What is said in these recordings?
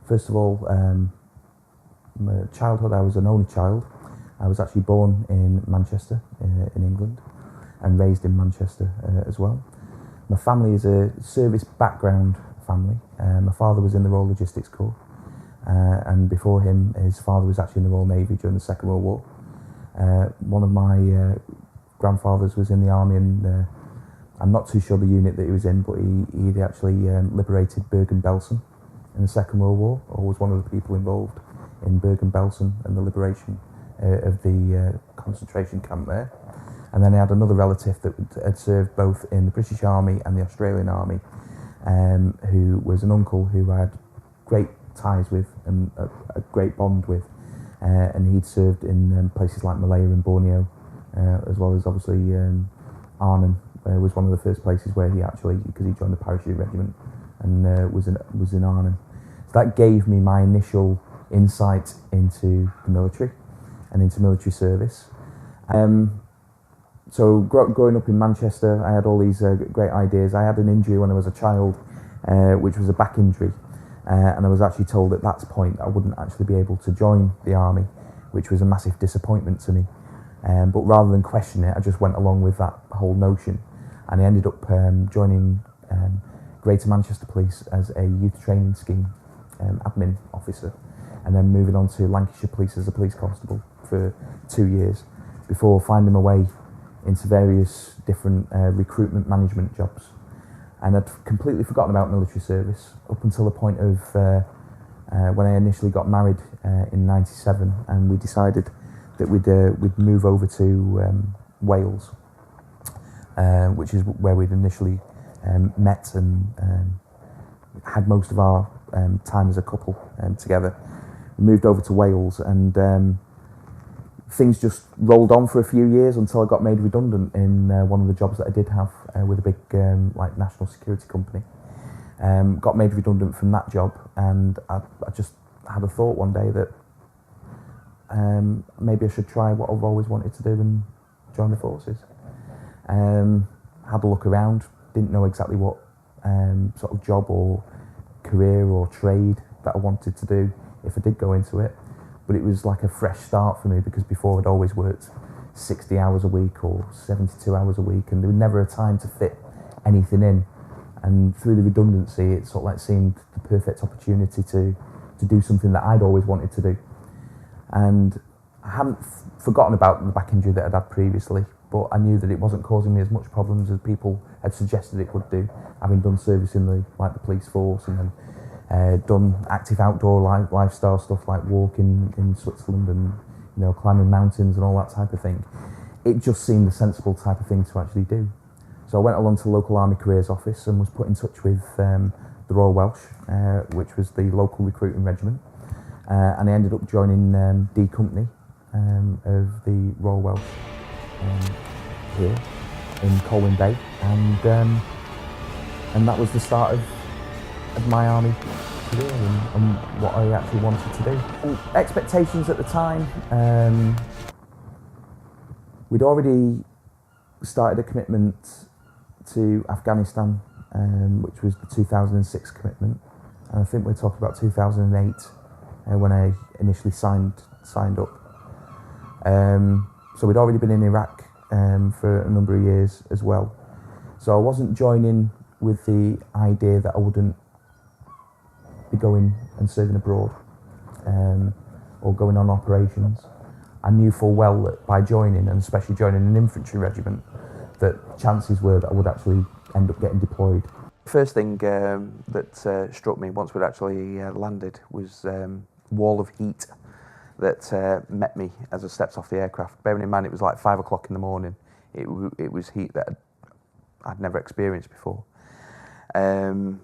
First of all, my childhood, I was an only child. I was actually born in Manchester, in England, and raised in Manchester as well. My family is a service background family. My father was in the Royal Logistics Corps, and before him, his father was actually in the Royal Navy during the Second World War. One of my grandfathers was in the army, and I'm not too sure the unit that he was in, but he actually liberated Bergen-Belsen in the Second World War, or was one of the people involved in Bergen-Belsen and the liberation of the concentration camp there. And then I had another relative that had served both in the British Army and the Australian Army, who was an uncle who I had great ties with and a great bond with. And he'd served in places like Malaya and Borneo, as well as obviously Arnhem was one of the first places where he actually, because he joined the Parachute Regiment and was in Arnhem. So that gave me my initial insight into the military and into military service. So growing up in Manchester, I had all these great ideas. I had an injury when I was a child, which was a back injury. And I was actually told at that point I wouldn't actually be able to join the army, which was a massive disappointment to me. But rather than question it, I just went along with that whole notion. And I ended up joining Greater Manchester Police as a youth training scheme admin officer, and then moving on to Lancashire Police as a police constable for 2 years before finding my way into various different recruitment management jobs. And I'd completely forgotten about military service up until the point of when I initially got married in '97, and we decided that we'd move over to Wales, which is where we'd initially met and had most of our time as a couple together. We moved over to Wales, and things just rolled on for a few years until I got made redundant in one of the jobs that I did have with a big like national security company. Got made redundant from that job, and I just had a thought one day that maybe I should try what I've always wanted to do and join the forces. Had a look around, didn't know exactly what sort of job or career or trade that I wanted to do if I did go into it. But it was like a fresh start for me, because before I'd always worked 60 hours a week or 72 hours a week, and there was never a time to fit anything in. And through the redundancy, it sort of like seemed the perfect opportunity to do something that I'd always wanted to do. And I hadn't forgotten about the back injury that I'd had previously, but I knew that it wasn't causing me as much problems as people had suggested it would do, having done service in the police force, and then done active outdoor lifestyle stuff like walking in Switzerland and climbing mountains and all that type of thing. It just seemed a sensible type of thing to actually do. So I went along to the local Army Careers Office and was put in touch with the Royal Welsh, which was the local recruiting regiment, and I ended up joining D Company of the Royal Welsh here in Colwyn Bay, and that was the start of my army career and what I actually wanted to do. Expectations at the time, we'd already started a commitment to Afghanistan, which was the 2006 commitment, and I think we're talking about 2008 when I initially signed up. So we'd already been in Iraq for a number of years as well. So I wasn't joining with the idea that I wouldn't be going and serving abroad or going on operations. I knew full well that by joining, and especially joining an infantry regiment, that chances were that I would actually end up getting deployed. First thing that struck me once we'd actually landed was wall of heat that met me as I stepped off the aircraft. Bearing in mind it was like 5 o'clock in the morning, it was heat that I'd never experienced before. And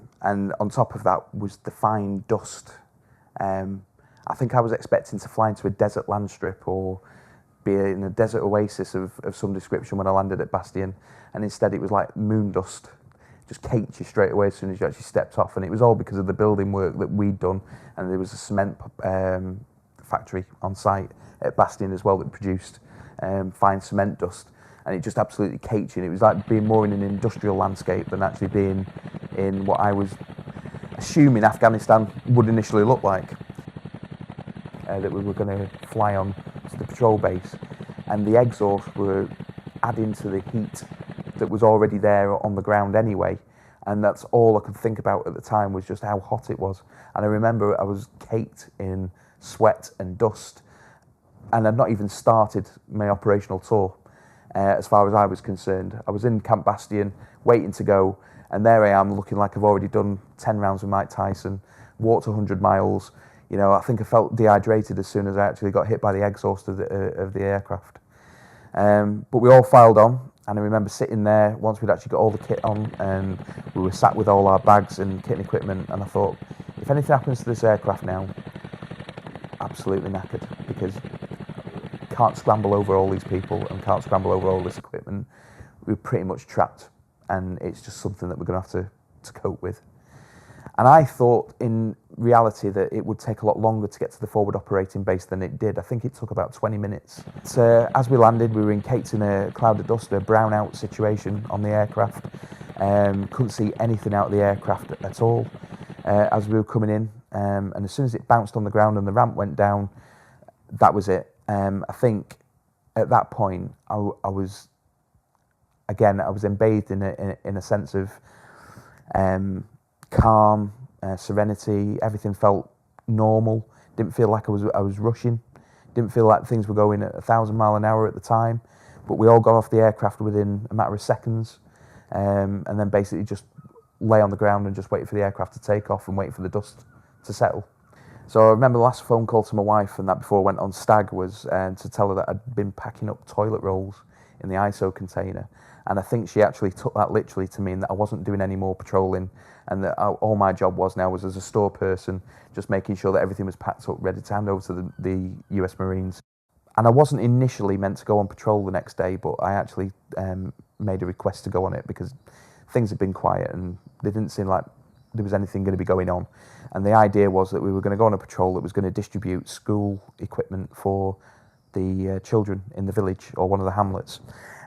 on top of that was the fine dust. I think I was expecting to fly into a desert land strip or be in a desert oasis of some description when I landed at Bastion, and instead it was like moon dust. Just caked you straight away as soon as you actually stepped off, and it was all because of the building work that we'd done, and there was a cement factory on site at Bastion as well that produced fine cement dust, and it just absolutely caked you, and it was like being more in an industrial landscape than actually being in what I was assuming Afghanistan would initially look like. That we were going to fly on to the patrol base, and the exhaust were adding to the heat that was already there on the ground anyway, and that's all I could think about at the time was just how hot it was. And I remember I was caked in sweat and dust, and I'd not even started my operational tour as far as I was concerned. I was in Camp Bastion waiting to go, and there I am looking like I've already done 10 rounds with Mike Tyson, walked 100 miles. You know, I think I felt dehydrated as soon as I actually got hit by the exhaust of the aircraft. But we all filed on, and I remember sitting there once we'd actually got all the kit on, and we were sat with all our bags and kit and equipment, and I thought, if anything happens to this aircraft now, absolutely knackered, because can't scramble over all these people and can't scramble over all this equipment. We're pretty much trapped, and it's just something that we're going to have to cope with. And I thought in reality that it would take a lot longer to get to the forward operating base than it did. I think it took about 20 minutes. So as we landed, we were encased in a cloud of dust, a brownout situation on the aircraft. Couldn't see anything out of the aircraft at all as we were coming in. And as soon as it bounced on the ground and the ramp went down, that was it. I think at that point I was embathed in a sense of calm, serenity. Everything felt normal. Didn't feel like I was rushing. Didn't feel like things were going at 1,000 miles an hour at the time. But we all got off the aircraft within a matter of seconds, and then basically just lay on the ground and just waited for the aircraft to take off and wait for the dust to settle. So I remember the last phone call to my wife, and that before I went on stag, was to tell her that I'd been packing up toilet rolls in the ISO container. And I think she actually took that literally to mean that I wasn't doing any more patrolling, and that all my job was now was as a store person, just making sure that everything was packed up, ready to hand over to the US Marines. And I wasn't initially meant to go on patrol the next day, but I actually made a request to go on it because things had been quiet and they didn't seem like there was anything going to be going on. And the idea was that we were going to go on a patrol that was going to distribute school equipment for the children in the village or one of the hamlets.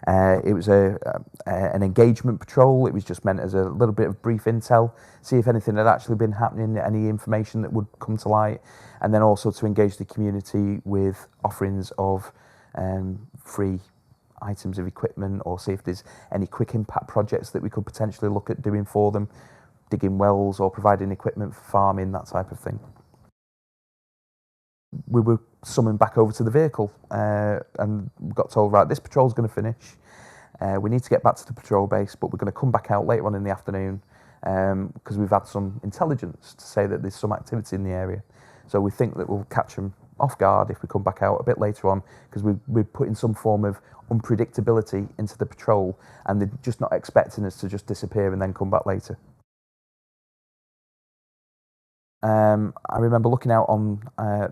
It was an engagement patrol. It was just meant as a little bit of brief intel, see if anything had actually been happening, any information that would come to light, and then also to engage the community with offerings of free items of equipment, or see if there's any quick impact projects that we could potentially look at doing for them, digging wells or providing equipment for farming, that type of thing. We were summoned back over to the vehicle and got told, right, this patrol's going to finish. We need to get back to the patrol base, but we're going to come back out later on in the afternoon because we've had some intelligence to say that there's some activity in the area. So we think that we'll catch them off guard if we come back out a bit later on, because we're putting some form of unpredictability into the patrol, and they're just not expecting us to just disappear and then come back later. I remember looking out on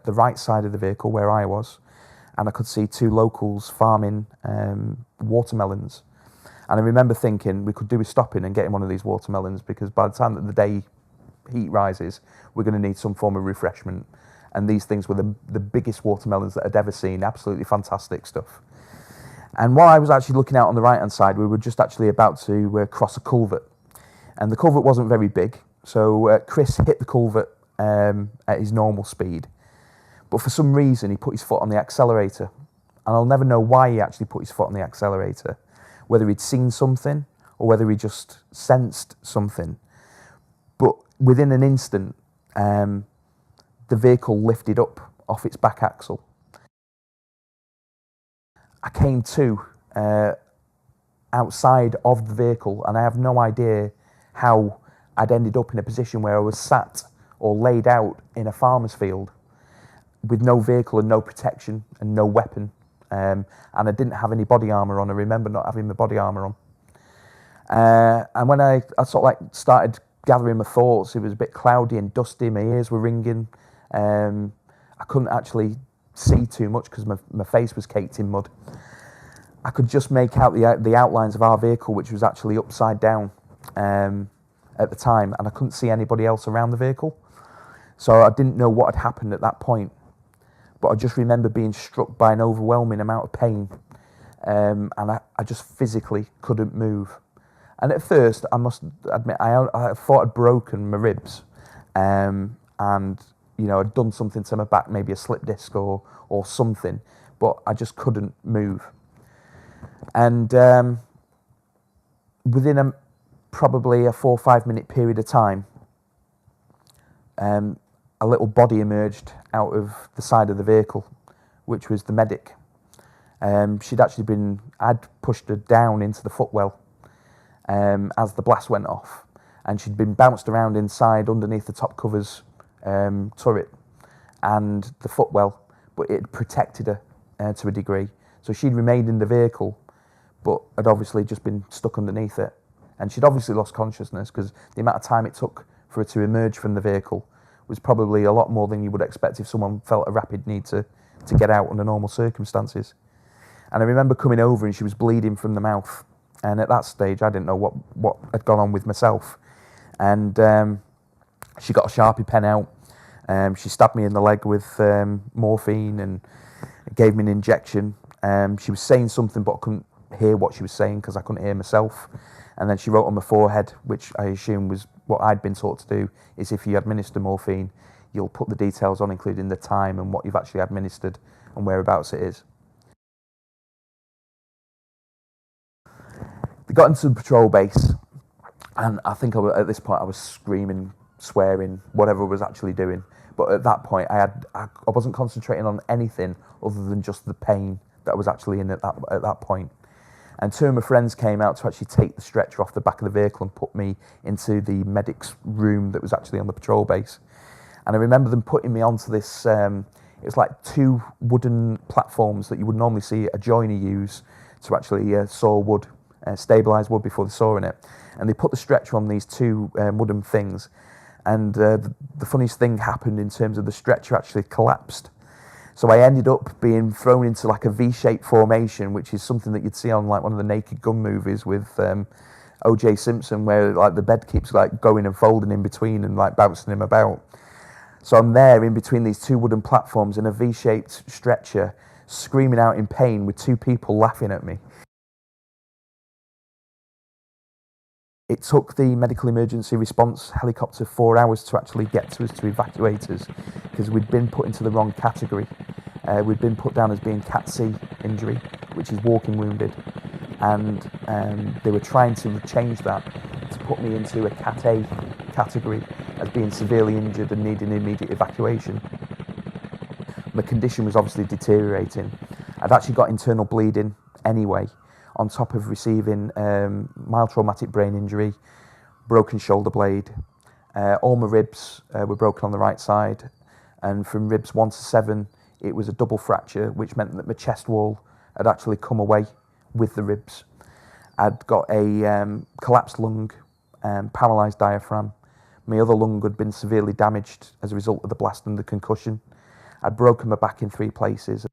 the right side of the vehicle where I was, and I could see two locals farming watermelons. And I remember thinking we could do with stopping and getting one of these watermelons, because by the time that the day heat rises, we're going to need some form of refreshment. And these things were the biggest watermelons that I'd ever seen, absolutely fantastic stuff. And while I was actually looking out on the right-hand side, we were just actually about to cross a culvert. And the culvert wasn't very big, so Chris hit the culvert at his normal speed. But for some reason, he put his foot on the accelerator. And I'll never know why he actually put his foot on the accelerator, whether he'd seen something or whether he just sensed something. But within an instant, the vehicle lifted up off its back axle. I came to outside of the vehicle, and I have no idea how I'd ended up in a position where I was sat or laid out in a farmer's field with no vehicle and no protection and no weapon. And I didn't have any body armour on. I remember not having my body armour on. And when I sort of like started gathering my thoughts, it was a bit cloudy and dusty, my ears were ringing. I couldn't actually see too much because my face was caked in mud. I could just make out the outlines of our vehicle, which was actually upside down at the time, and I couldn't see anybody else around the vehicle. So I didn't know what had happened at that point, but I just remember being struck by an overwhelming amount of pain, and I just physically couldn't move. And at first, I must admit, I thought I'd broken my ribs, and I'd done something to my back, maybe a slip disc or something, but I just couldn't move. And within probably a 4 or 5 minute period of time, a little body emerged out of the side of the vehicle, which was the medic. I'd pushed her down into the footwell as the blast went off, and she'd been bounced around inside underneath the top covers turret and the footwell, but it protected her to a degree. So she'd remained in the vehicle, but had obviously just been stuck underneath it. And she'd obviously lost consciousness, because the amount of time it took for her to emerge from the vehicle was probably a lot more than you would expect if someone felt a rapid need to get out under normal circumstances. And I remember coming over and she was bleeding from the mouth. And at that stage, I didn't know what had gone on with myself. And she got a Sharpie pen out. She stabbed me in the leg with morphine and gave me an injection. She was saying something, but I couldn't hear what she was saying because I couldn't hear myself. And then she wrote on my forehead, which I assume was what I'd been taught to do, is if you administer morphine, you'll put the details on, including the time and what you've actually administered and whereabouts it is. They got into the patrol base, and I think at this point I was screaming, swearing, whatever I was actually doing. But at that point, I wasn't concentrating on anything other than just the pain that I was actually in at that point. And two of my friends came out to actually take the stretcher off the back of the vehicle and put me into the medic's room that was actually on the patrol base. And I remember them putting me onto this, it was like 2 wooden platforms that you would normally see a joiner use to actually saw wood, stabilise wood before they sawing it. And they put the stretcher on these 2 wooden things. And the funniest thing happened in terms of the stretcher actually collapsed. So I ended up being thrown into like a V-shaped formation, which is something that you'd see on like one of the Naked Gun movies with O.J. Simpson, where like the bed keeps like going and folding in between and like bouncing him about. So I'm there in between these 2 wooden platforms in a V-shaped stretcher, screaming out in pain with 2 people laughing at me. It took the medical emergency response helicopter 4 hours to actually get to us, to evacuate us, because we'd been put into the wrong category. We'd been put down as being Cat C injury, which is walking wounded, and they were trying to change that to put me into a Cat A category as being severely injured and needing immediate evacuation. The condition was obviously deteriorating. I'd actually got internal bleeding anyway, on top of receiving mild traumatic brain injury, broken shoulder blade. All my ribs were broken on the right side, and from ribs 1 to 7, it was a double fracture, which meant that my chest wall had actually come away with the ribs. I'd got a collapsed lung, paralysed diaphragm. My other lung had been severely damaged as a result of the blast and the concussion. I'd broken my back in 3 places.